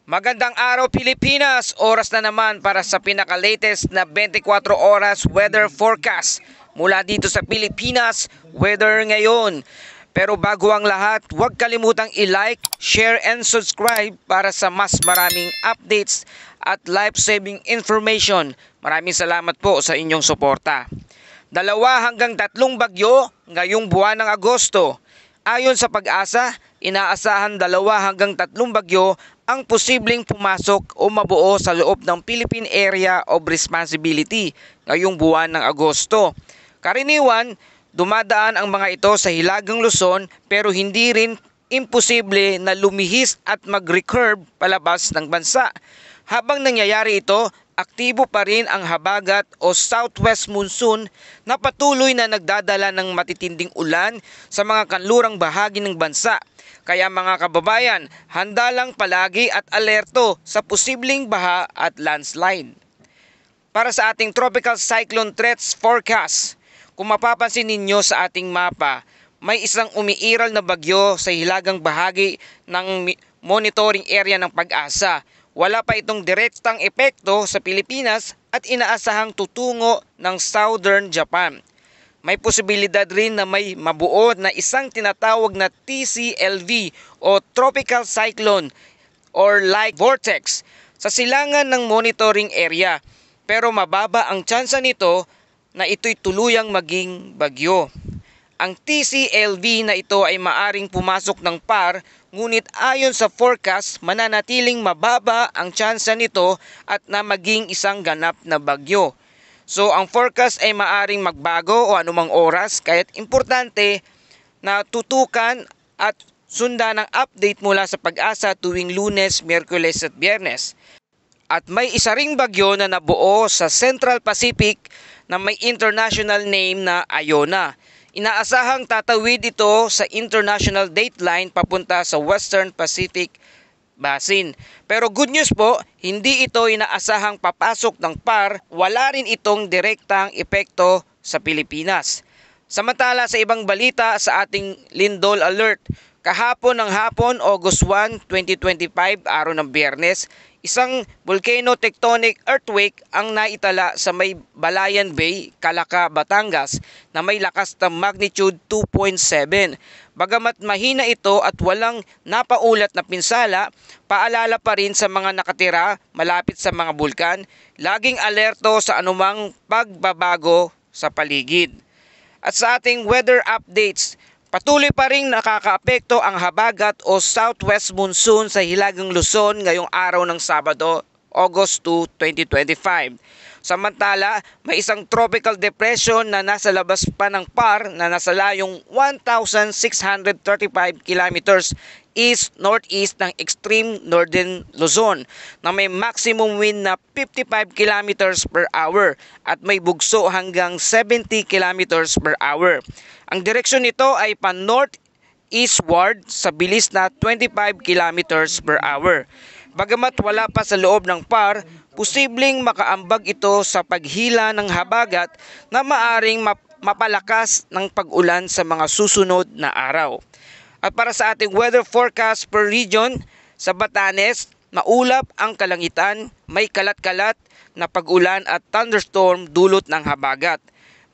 Magandang araw Pilipinas! Oras na naman para sa pinaka-latest na 24 oras weather forecast mula dito sa Pilipinas, Weather Ngayon. Pero bago ang lahat, huwag kalimutang i-like, share and subscribe para sa mas maraming updates at life-saving information. Maraming salamat po sa inyong suporta. 2 hanggang 3 bagyo ngayong buwan ng Agosto. Ayon sa Pag-asa, inaasahan 2 hanggang 3 bagyo ang posibleng pumasok o mabuo sa loob ng Philippine Area of Responsibility ngayong buwan ng Agosto. Karaniwan, dumadaan ang mga ito sa Hilagang Luzon pero hindi rin imposible na lumihis at mag-recurve palabas ng bansa. Habang nangyayari ito, aktibo pa rin ang habagat o southwest monsoon na patuloy na nagdadala ng matitinding ulan sa mga kanlurang bahagi ng bansa. Kaya mga kababayan, handa lang palagi at alerto sa posibleng baha at landslide. Para sa ating tropical cyclone threats forecast, kung mapapansin ninyo sa ating mapa, may isang umiiral na bagyo sa hilagang bahagi ng monitoring area ng Pag-asa. Wala pa itong direktang epekto sa Pilipinas at inaasahang tutungo ng southern Japan. May posibilidad rin na may mabuo na isang tinatawag na TCLV o Tropical Cyclone or Light Vortex sa silangan ng monitoring area. Pero mababa ang tsansa nito na ito'y tuluyang maging bagyo. Ang TCLV na ito ay maaring pumasok ng PAR, ngunit ayon sa forecast, mananatiling mababa ang tsansa nito at na maging isang ganap na bagyo. So ang forecast ay maaring magbago o anumang oras, kaya't importante na tutukan at sundan ang update mula sa Pag-asa tuwing Lunes, Miyerkules at Biyernes. At may isa ring bagyo na nabuo sa Central Pacific na may international name na Iona. Inaasahang tatawid ito sa international dateline papunta sa Western Pacific Basin. Pero good news po, hindi ito inaasahang papasok ng PAR, wala rin itong direktang epekto sa Pilipinas. Samantala sa ibang balita sa ating Lindol Alert, kahapon ng hapon, August 1, 2025, araw ng Biyernes, isang volcano-tectonic earthquake ang naitala sa may Balayan Bay, Calaca, Batangas na may lakas na magnitude 2.7. Bagamat mahina ito at walang napaulat na pinsala, paalala pa rin sa mga nakatira malapit sa mga bulkan, laging alerto sa anumang pagbabago sa paligid. At sa ating weather updates, patuloy pa rin nakakaapekto ang habagat o southwest monsoon sa Hilagang Luzon ngayong araw ng Sabado, August 2, 2025. Samantala, may isang tropical depression na nasa labas pa ng PAR na nasa layong 1,635 kilometers east-northeast ng extreme northern Luzon na may maximum wind na 55 kilometers per hour at may bugso hanggang 70 kilometers per hour. Ang direksyon nito ay pa-northeastward sa bilis na 25 kilometers per hour. Bagamat wala pa sa loob ng PAR, posibleng makaambag ito sa paghila ng habagat na maaring mapalakas ng pag-ulan sa mga susunod na araw. At para sa ating weather forecast per region, sa Batanes, maulap ang kalangitan, may kalat-kalat na pag-ulan at thunderstorm dulot ng habagat.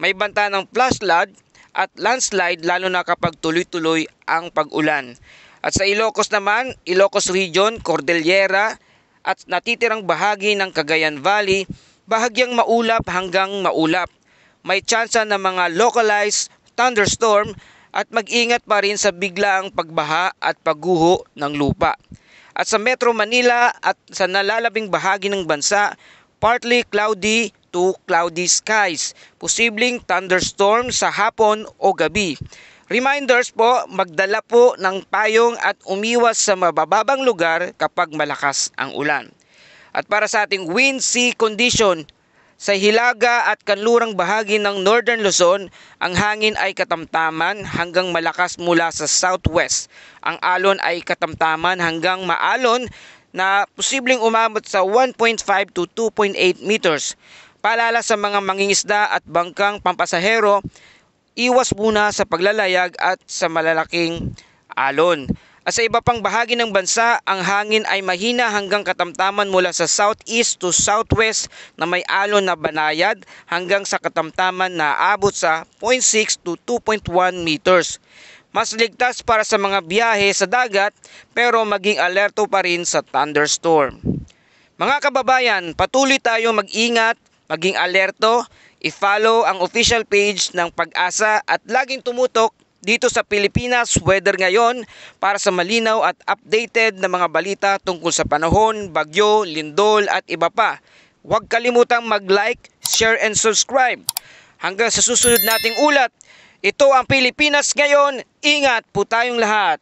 May banta ng flash flood at landslide lalo na kapag tuloy-tuloy ang pag-ulan. At sa Ilocos naman, Ilocos Region, Cordillera at natitirang bahagi ng Cagayan Valley, bahagyang maulap hanggang maulap. May tsansa ng mga localized thunderstorm at mag-ingat pa rin sa biglaang pagbaha at pagguho ng lupa. At sa Metro Manila at sa nalalabing bahagi ng bansa, partly cloudy to cloudy skies, posibleng thunderstorm sa hapon o gabi. Reminders po, magdala po ng payong at umiwas sa mabababang lugar kapag malakas ang ulan. At para sa ating wind sea condition, sa hilaga at kanlurang bahagi ng Northern Luzon, ang hangin ay katamtaman hanggang malakas mula sa southwest. Ang alon ay katamtaman hanggang maalon na posibleng umabot sa 1.5 to 2.8 meters. Paalala sa mga mangingisda at bangkang pampasahero, iwas muna sa paglalayag at sa malalaking alon. At sa iba pang bahagi ng bansa, ang hangin ay mahina hanggang katamtaman mula sa southeast to southwest na may alon na banayad hanggang sa katamtaman na aabot sa 0.6 to 2.1 meters. Mas ligtas para sa mga biyahe sa dagat pero maging alerto pa rin sa thunderstorm. Mga kababayan, patuloy tayong mag-ingat, maging alerto, i-follow ang official page ng Pag-asa at laging tumutok dito sa Pilipinas Weather Ngayon para sa malinaw at updated na mga balita tungkol sa panahon, bagyo, lindol at iba pa. Huwag kalimutang mag-like, share and subscribe. Hanggang sa susunod nating ulat, ito ang Pilipinas Ngayon. Ingat po tayong lahat.